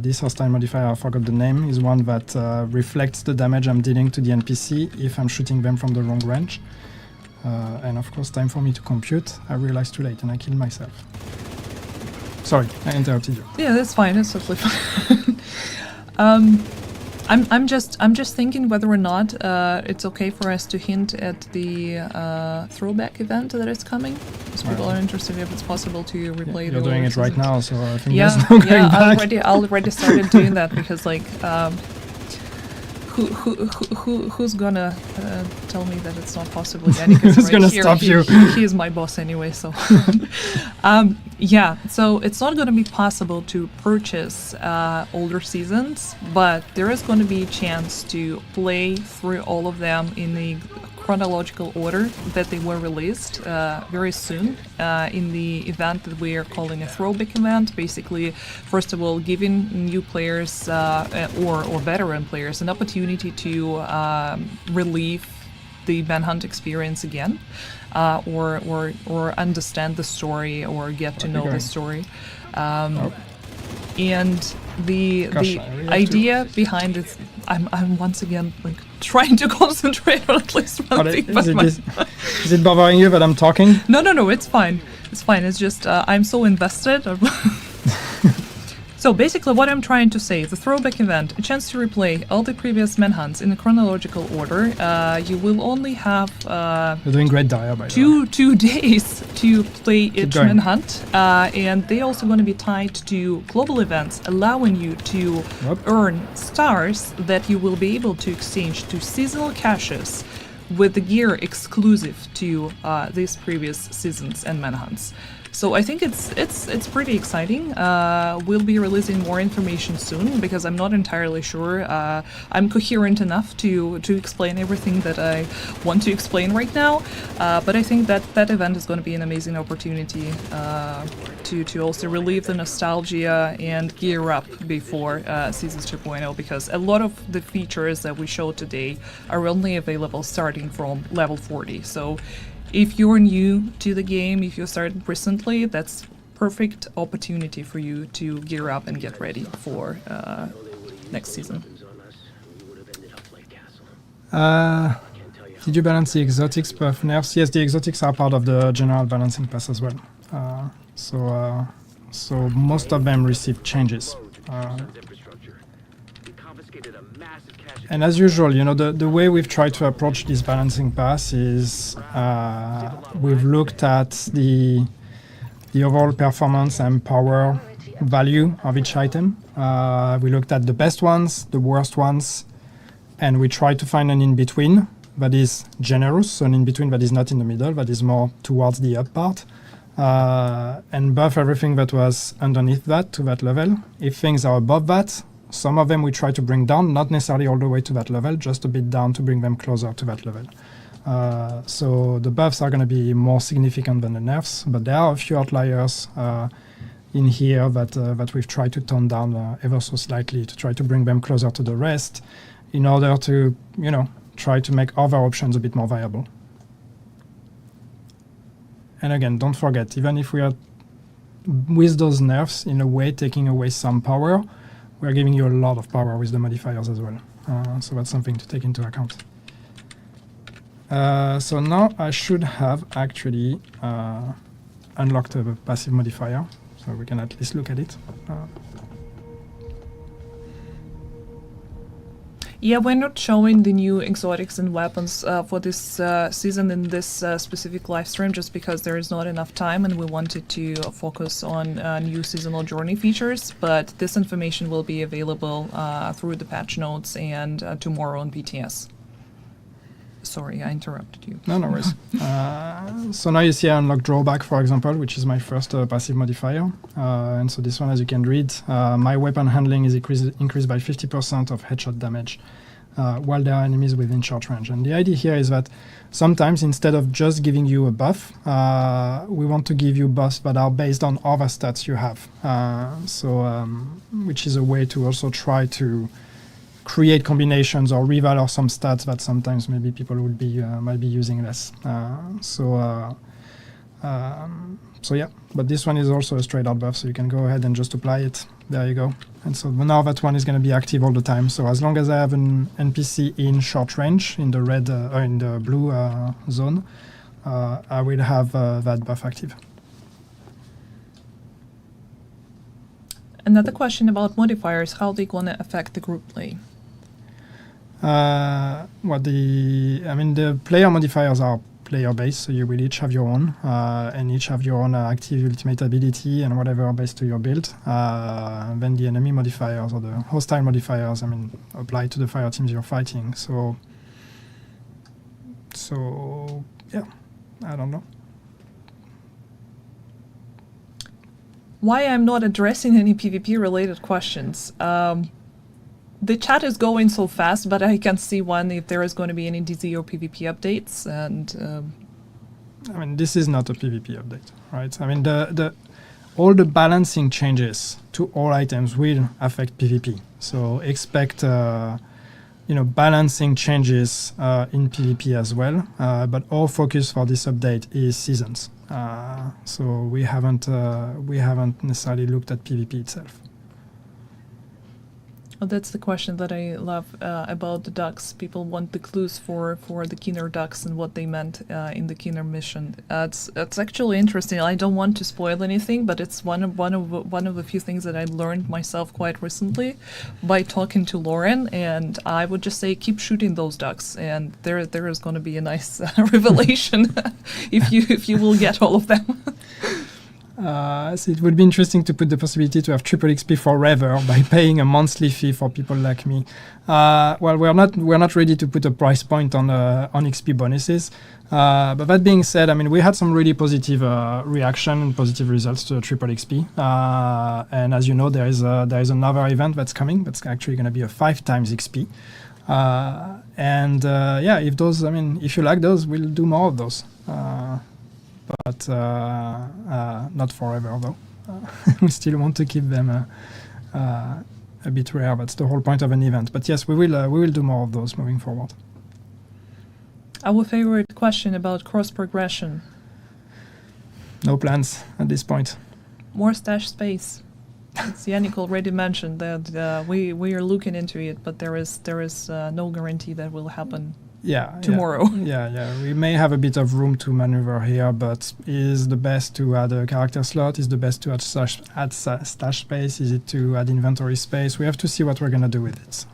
This hostile modifier, I forgot the name, is one that reflects the damage I'm dealing to the NPC if I'm shooting them from the wrong range. And of course, time for me to compute. I realized too late and I killed myself. Sorry, I interrupted you. Yeah, that's fine. That's totally fine. I'm just thinking whether or not it's okay for us to hint at the throwback event that is coming. Because people are interested if it's possible to replay the You're doing it right seasons. now, so I think Yeah, there's no going yeah. back. I already started doing that because like, who's gonna tell me that it's not possible again? Because Who's gonna stop you? He is my boss anyway, so. Yeah, so it's not gonna be possible to purchase older seasons, but there is gonna be a chance to play through all of them in the chronological order that they were released very soon in the event that we are calling a throwback event. Basically, first of all, giving new players or veteran players an opportunity to relive the manhunt experience again, or understand the story or get to know the story. And the Gosh, I really have idea behind it, I'm once again like trying to concentrate on at least one thing. But Is it bothering you that I'm talking? no, it's fine. It's fine. It's just I'm so invested. So basically what I'm trying to say, the throwback event, a chance to replay all the previous manhunts in a chronological order. You will only have You're doing great, Daria, by the way. two days to play each going. manhunt, and they're also going to be tied to global events, allowing you to Yep. earn stars that you will be able to exchange to seasonal caches with the gear exclusive to these previous seasons and manhunts. So I think it's pretty exciting. We'll be releasing more information soon because I'm not entirely sure I'm coherent enough to explain everything that I want to explain right now. But I think that event is going to be an amazing opportunity to also relieve the nostalgia and gear up before Seasons 2.0, because a lot of the features that we showed today are only available starting from level 40. So if you're new to the game, if you started recently, that's perfect opportunity for you to gear up and get ready for next season. Did you balance the exotics buff nerfs? Yes, the exotics are part of the general balancing pass as well. So most of them receive changes. And as usual, you know, the way we've tried to approach this balancing pass is we've looked at the overall performance and power value of each item. We looked at the best ones, the worst ones, and we tried to find an in-between that is generous, so an in-between that is not in the middle, that is more towards the up part, and buff everything that was underneath that to that level. If things are above that, some of them we try to bring down, not necessarily all the way to that level, just a bit down to bring them closer to that level. So the buffs are going to be more significant than the nerfs, but there are a few outliers in here that we've tried to tone down ever so slightly to try to bring them closer to the rest in order to, you know, try to make other options a bit more viable. And again, don't forget, even if we are with those nerfs in a way taking away some power, we're giving you a lot of power with the modifiers as well. So that's something to take into account. So now I should have actually unlocked a passive modifier, so we can at least look at it. Yeah, we're not showing the new exotics and weapons for this season in this specific live stream just because there is not enough time and we wanted to focus on new seasonal journey features, but this information will be available through the patch notes and tomorrow on BTS. Sorry, I interrupted you. No worries. So now you see I unlock drawback, for example, which is my first passive modifier. And so this one, as you can read, my weapon handling is increased by 50% of headshot damage while there are enemies within short range. And the idea here is that sometimes instead of just giving you a buff, we want to give you buffs that are based on other stats you have. Which is a way to also try to create combinations or revalor some stats that sometimes maybe people would be might be using less. So yeah, but this one is also a straight out buff, so you can go ahead and just apply it. There you go. And so now that one is going to be active all the time. So as long as I have an NPC in short range, in the red or in the blue zone, I will have that buff active. Another question about modifiers, how they going to affect the group play? The player modifiers are player-based, so you will each have your own, and each have your own active ultimate ability and whatever based to your build. Then the enemy modifiers or the hostile modifiers, apply to the fire teams you're fighting. So yeah, I don't know. Why I'm not addressing any PvP-related questions? The chat is going so fast, but I can see if there is going to be any DZ or PvP updates. And this is not a PvP update, right? All the balancing changes to all items will affect PvP. So expect balancing changes in PvP as well. But our focus for this update is seasons. So we haven't necessarily looked at PvP itself. Oh, that's the question that I love about the ducks. People want the clues for the Keener ducks and what they meant in the Keener mission. It's actually interesting. I don't want to spoil anything, but it's one of the few things that I learned myself quite recently by talking to Lauren. And I would just say, keep shooting those ducks, and there is going to be a nice revelation if you will get all of them. So it would be interesting to put the possibility to have triple XP forever by paying a monthly fee for people like me. Well, we're not ready to put a price point on XP bonuses. But that being said, I mean, we had some really positive reaction and positive results to triple XP. And as you know, there is another event that's coming. That's actually going to be a 5 times XP. Yeah, if you like those, we'll do more of those. But not forever, though. We still want to keep them a bit rare. That's the whole point of an event. But yes, we will do more of those moving forward. Our favorite question about cross progression. No plans at this point. More stash space. As Yannick already mentioned that we are looking into it, but there is no guarantee that will happen. Tomorrow. Yeah. We may have a bit of room to maneuver here, but is the best to add a character slot? Is the best to add stash space? Is it to add inventory space? We have to see what we're going to do with it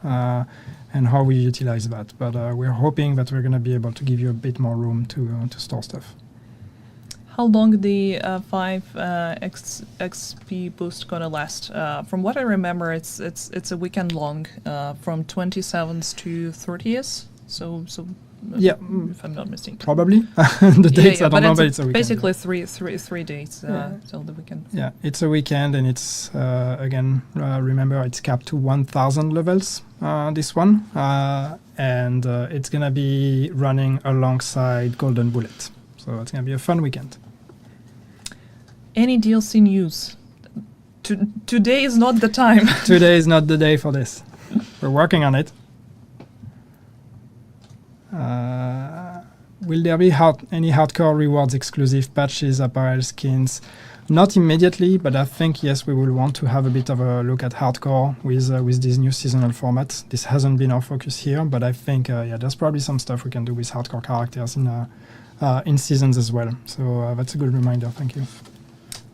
and how we utilize that. But we're hoping that we're going to be able to give you a bit more room to store stuff. How long the 5 XP boost gonna last? From what I remember, it's a weekend long, from 27th to 30th. So yeah, if I'm not mistaken. Probably. The dates I don't know, but it's a weekend. Basically three days till the weekend. Yeah, it's a weekend, and it's again remember it's capped to 1,000 levels. This one, and it's gonna be running alongside Golden Bullet, so it's gonna be a fun weekend. Any DLC news? Today is not the time. Today is not the day for this. We're working on it. Will there be any hardcore rewards, exclusive patches, apparel, skins? Not immediately, but I think yes, we will want to have a bit of a look at hardcore with this new seasonal format. This hasn't been our focus here, but I think there's probably some stuff we can do with hardcore characters in seasons as well. So that's a good reminder. Thank you.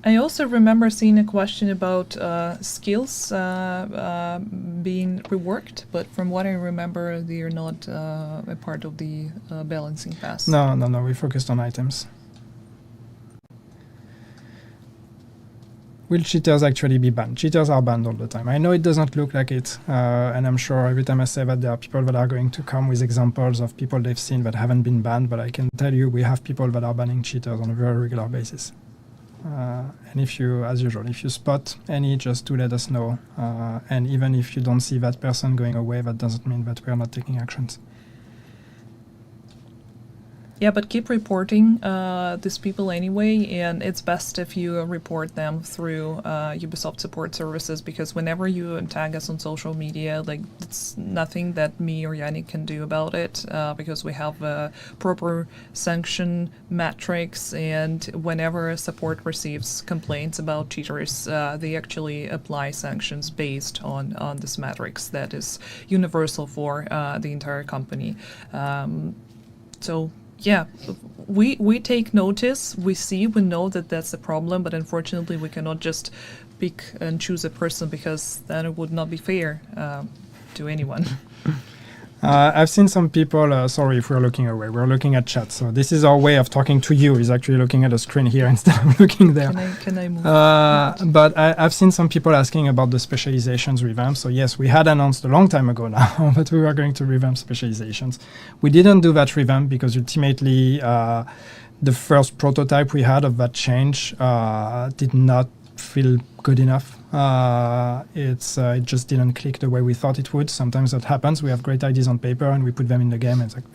I also remember seeing a question about skills being reworked, but from what I remember, they are not a part of the balancing pass. No, we focused on items. Will cheaters actually be banned? Cheaters are banned all the time. I know it doesn't look like it, and I'm sure every time I say that there are people that are going to come with examples of people they've seen that haven't been banned, but I can tell you we have people that are banning cheaters on a very regular basis. And if you, as usual, if you spot any, just do let us know. And even if you don't see that person going away, that doesn't mean that we are not taking actions. Yeah, but keep reporting these people anyway, and it's best if you report them through Ubisoft support services, because whenever you tag us on social media, like, it's nothing that me or Yannick can do about it, because we have a proper sanction matrix, and whenever support receives complaints about cheaters, they actually apply sanctions based on this matrix that is universal for the entire company. So yeah, we take notice, we know that that's a problem, but unfortunately we cannot just pick and choose a person, because then it would not be fair to anyone. I've seen some people, sorry if we're looking away, we're looking at chat, so this is our way of talking to you, is actually looking at a screen here instead of looking there. Can I move? But I've seen some people asking about the specializations revamp. So yes, we had announced a long time ago now that we were going to revamp specializations. We didn't do that revamp because ultimately the first prototype we had of that change did not feel good enough. It just didn't click the way we thought it would. Sometimes that happens. We have great ideas on paper and we put them in the game and it's like,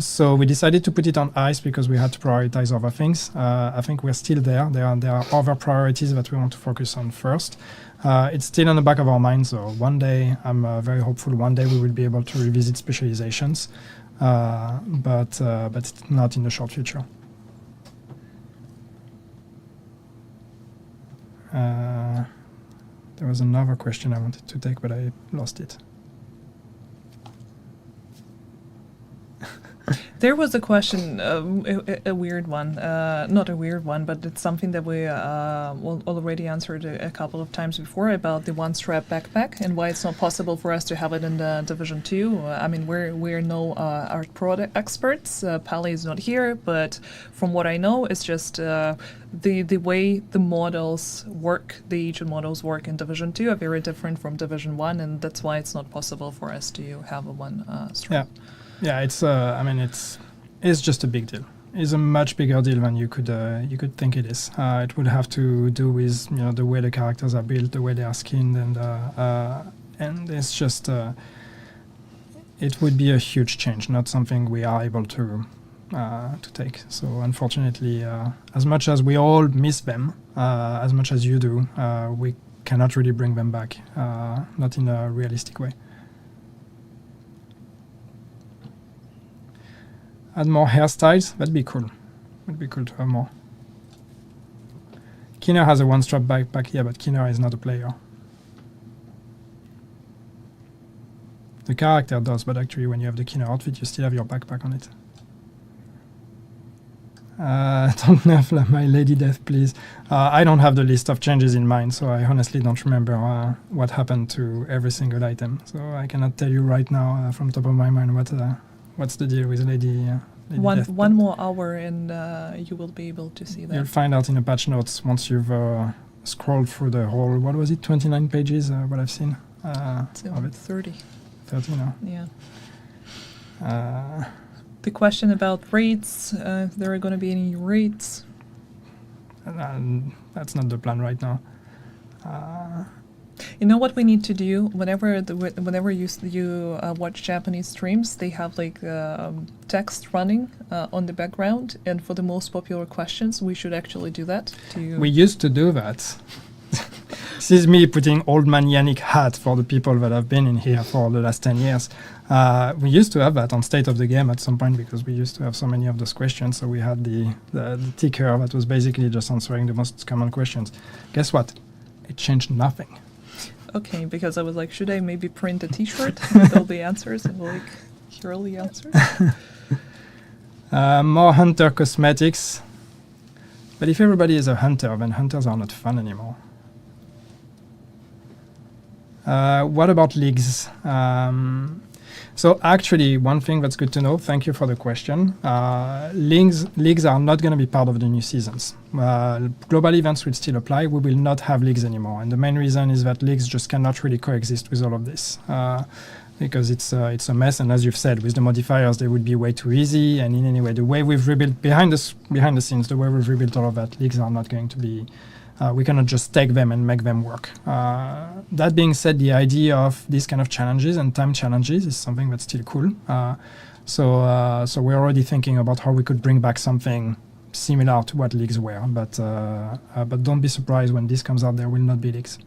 so we decided to put it on ice because we had to prioritize other things. I think we're still there. There are other priorities that we want to focus on first. It's still in the back of our minds. So one day, I'm very hopeful one day we will be able to revisit specializations, but it's not in the short future. There was another question I wanted to take, but I lost it. There was a question, a weird one, not a weird one, but it's something that we already answered a couple of times before about the one-strap backpack and why it's not possible for us to have it in the Division 2. I mean, we're no art product experts. Pali is not here, but from what I know, it's just the way the models work, the agent models work in Division 2 are very different from Division 1, and that's why it's not possible for us to have a one-strap. Yeah. Yeah, it's. I mean, it's just a big deal. It's a much bigger deal than you could think it is. It would have to do with the way the characters are built, the way they are skinned, and it's just. It would be a huge change, not something we are able to take. So unfortunately, as much as we all miss them, as much as you do, we cannot really bring them back, not in a realistic way. Add more hairstyles, that'd be cool. Would be cool to have more. Keener has a one-strap backpack, yeah, but Keener is not a player. The character does, but actually when you have the Keener outfit, you still have your backpack on it. Don't nerf my Lady Death, please. I don't have the list of changes in mind, so I honestly don't remember what happened to every single item. So I cannot tell you right now from top of my mind what's the deal with Lady Death. One more hour and you will be able to see that. You'll find out in the patch notes once you've scrolled through the whole, what was it, 29 pages, what I've seen of it. 30. 30 now. Yeah. The question about rates, if there are going to be any rates. That's not the plan right now. You know what we need to do? Whenever you watch Japanese streams, they have like text running on the background, and for the most popular questions, we should actually do that. We used to do that. This is me putting old man Yannick hat for the people that have been in here for the last 10 years. We used to have that on State of the Game at some point because we used to have so many of those questions. So we had the ticker that was basically just answering the most common questions. Guess what? It changed nothing. Okay, because I was like, should I maybe print a T-shirt with all the answers and like, here are all the answers? More hunter cosmetics. But if everybody is a hunter, then hunters are not fun anymore. What about leagues? So actually, one thing that's good to know, thank you for the question, leagues are not going to be part of the new seasons. Global events will still apply. We will not have leagues anymore. And the main reason is that leagues just cannot really coexist with all of this. Because it's a mess, and as you've said, with the modifiers, they would be way too easy. And in any way, the way we've rebuilt behind the scenes, the way we've rebuilt all of that, leagues are not going to be. We cannot just take them and make them work. That being said, the idea of these kind of challenges and time challenges is something that's still cool. So we're already thinking about how we could bring back something similar to what leagues were. But don't be surprised when this comes out. There will not be leagues.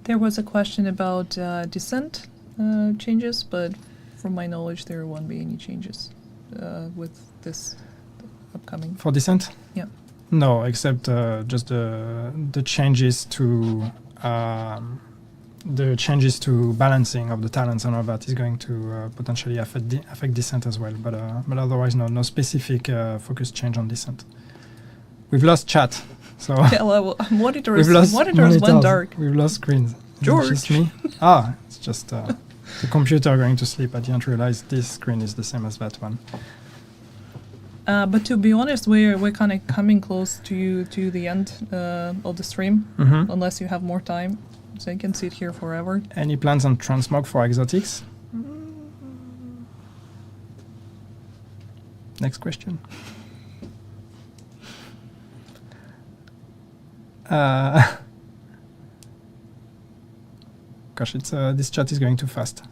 There was a question about descent changes, but from my knowledge, there won't be any changes with this upcoming. For descent? Yeah. No, except just the changes to balancing of the talents and all that is going to potentially affect descent as well. But otherwise, no specific focus change on descent. We've lost chat. So yeah, monitors went dark. We've lost screens. George. Is it just me? It's just the computer going to sleep. I didn't realize this screen is the same as that one. But to be honest, we're kind of coming close to the end of the stream, unless you have more time, so you can sit here forever. Any plans on transmog for exotics? Next question. Gosh, this chat is going too fast.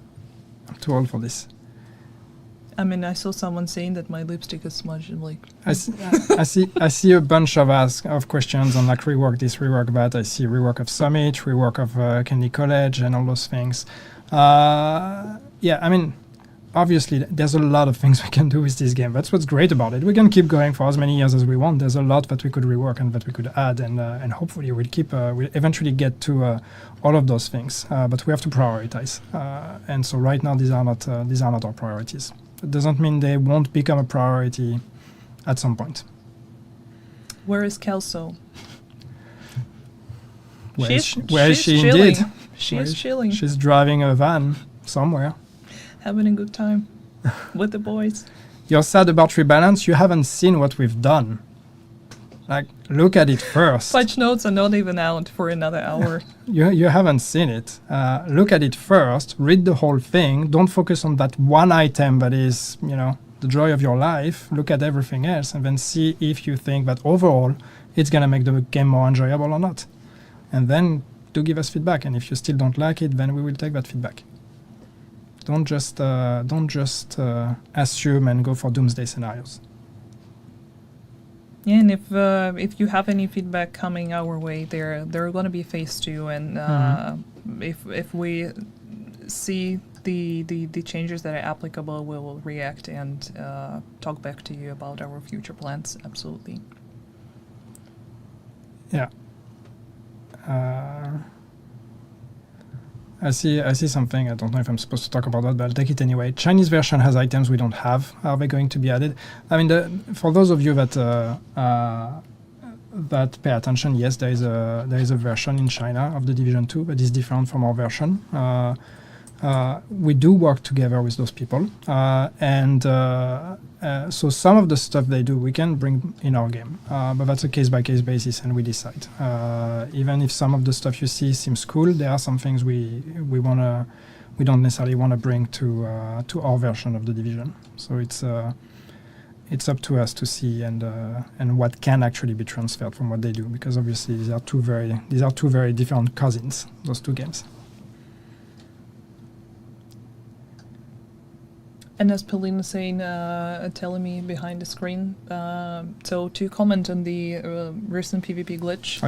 I'm too old for this. I mean, I saw someone saying that my lipstick is smudged. I'm like, I see a bunch of questions on like rework this, rework that. I see rework of Summit, rework of Candy College, and all those things. Yeah, I mean, obviously there's a lot of things we can do with this game. That's what's great about it. We can keep going for as many years as we want. There's a lot that we could rework and that we could add, and hopefully we'll eventually get to all of those things. But we have to prioritize, and so right now these are not our priorities. It doesn't mean they won't become a priority at some point. Where is Kelso? Where is she chilling. indeed? She Where is chilling, She's driving a van somewhere. having a good time with the boys. You're sad about rebalance. You haven't seen what we've done. Like, look at it first. Patch notes are not even out for another hour. You haven't seen it. Look at it first. Read the whole thing. Don't focus on that one item that is, the joy of your life. Look at everything else, and then see if you think that overall it's gonna make the game more enjoyable or not. And then do give us feedback. And if you still don't like it, then we will take that feedback. Don't just assume and go for doomsday scenarios. Yeah, and if you have any feedback coming our way, they're going to be phase 2, and if we see the changes that are applicable, we will react and talk back to you about our future plans. Absolutely. Yeah. I see something. I don't know if I'm supposed to talk about that, but I'll take it anyway. Chinese version has items we don't have. Are they going to be added? I mean, for those of you that pay attention, yes, there is a version in China of the Division 2 that is different from our version. We do work together with those people, and so some of the stuff they do we can bring in our game, but that's a case-by-case basis, and we decide. Even if some of the stuff you see seems cool, there are some things we don't necessarily want to bring to our version of the Division. So it's up to us to see and what can actually be transferred from what they do, because obviously these are two very different cousins, those two games. And as Pauline is saying, telling me behind the screen, so to comment on the recent PvP glitch,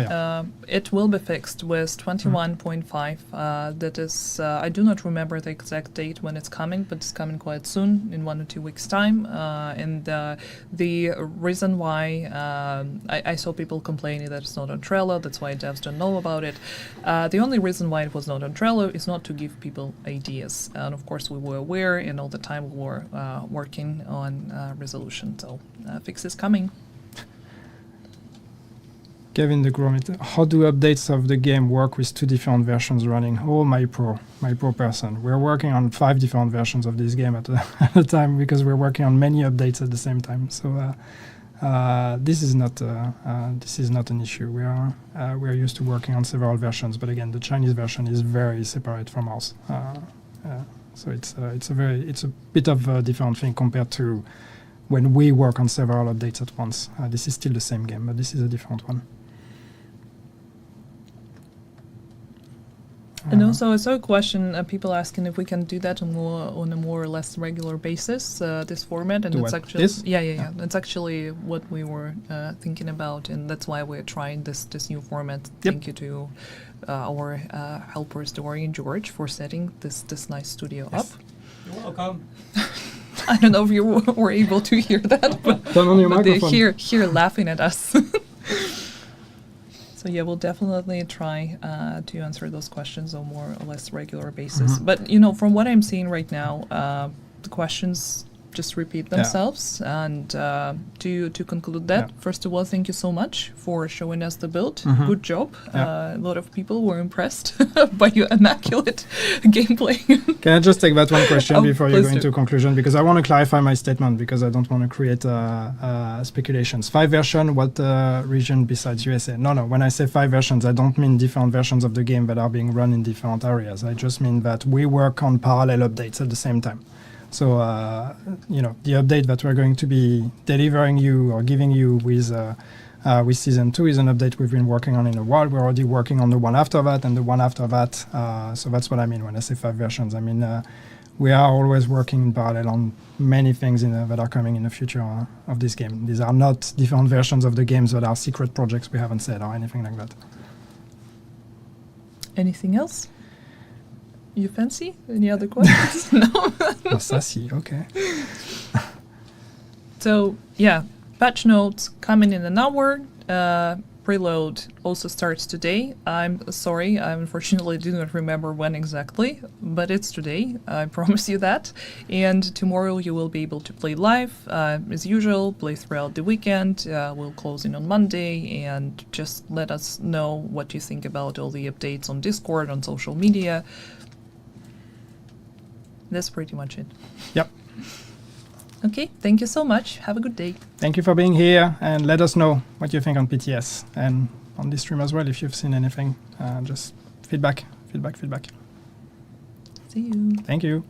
it will be fixed with 21.5. That is, I do not remember the exact date when it's coming, but it's coming quite soon, in 1 or 2 weeks' time. And the reason why I saw people complaining that it's not on Trello, that's why devs don't know about it. The only reason why it was not on Trello is not to give people ideas. And of course, we were aware, and all the time we were working on resolution, so fix is coming. Kevin the Gromit, how do updates of the game work with 2 different versions running? Oh, my poor person. We're working on 5 different versions of this game at a time, because we're working on many updates at the same time. So this is not an issue. We're used to working on several versions, but again, the Chinese version is very separate from ours. So it's a bit of a different thing compared to when we work on several updates at once. This is still the same game, but this is a different one. And also, I saw a question, people asking if we can do that on a more or less regular basis, this format, and it's actually yeah. That's actually what we were thinking about, and that's why we're trying this new format. Yep. Thank you to our helpers, Dory and George, for setting this nice studio up. You're welcome. I don't know if you were able to hear that, but Turn on your they're microphone. here laughing at us. So yeah, we'll definitely try to answer those questions on more or less regular basis. Mhm. But from what I'm seeing right now, the questions just repeat themselves. And to conclude that, first of all, thank you so much for showing us the build. Good job. A lot of people were impressed by your immaculate gameplay. Can I just take that one question before you go please into conclusion? Because I want to clarify my statement, because I don't want to create speculations. 5 version, what region besides USA? No. When I say 5 versions, I don't mean different versions of the game that are being run in different areas. I just mean that we work on parallel updates at the same time. So, the update that we're going to be delivering you or giving you with Season 2 is an update we've been working on in a while. We're already working on the one after that and the one after that. So that's what I mean when I say 5 versions. I mean, we are always working in parallel on many things that are coming in the future of this game. These are not different versions of the games that are secret projects we haven't said or anything like that. Anything else? You fancy? Any other questions? No. Oh, sassy. Okay. So yeah, patch notes coming in an hour. Preload also starts today. I'm sorry, I unfortunately do not remember when exactly, but it's today. I promise you that. And tomorrow you will be able to play live as usual. Play throughout the weekend. We'll close in on Monday, and just let us know what you think about all the updates on Discord, on social media. That's pretty much it. Yep. Okay, thank you so much. Have a good day. Thank you for being here, and let us know what you think on PTS and on this stream as well if you've seen anything. Just feedback. See you. Thank you.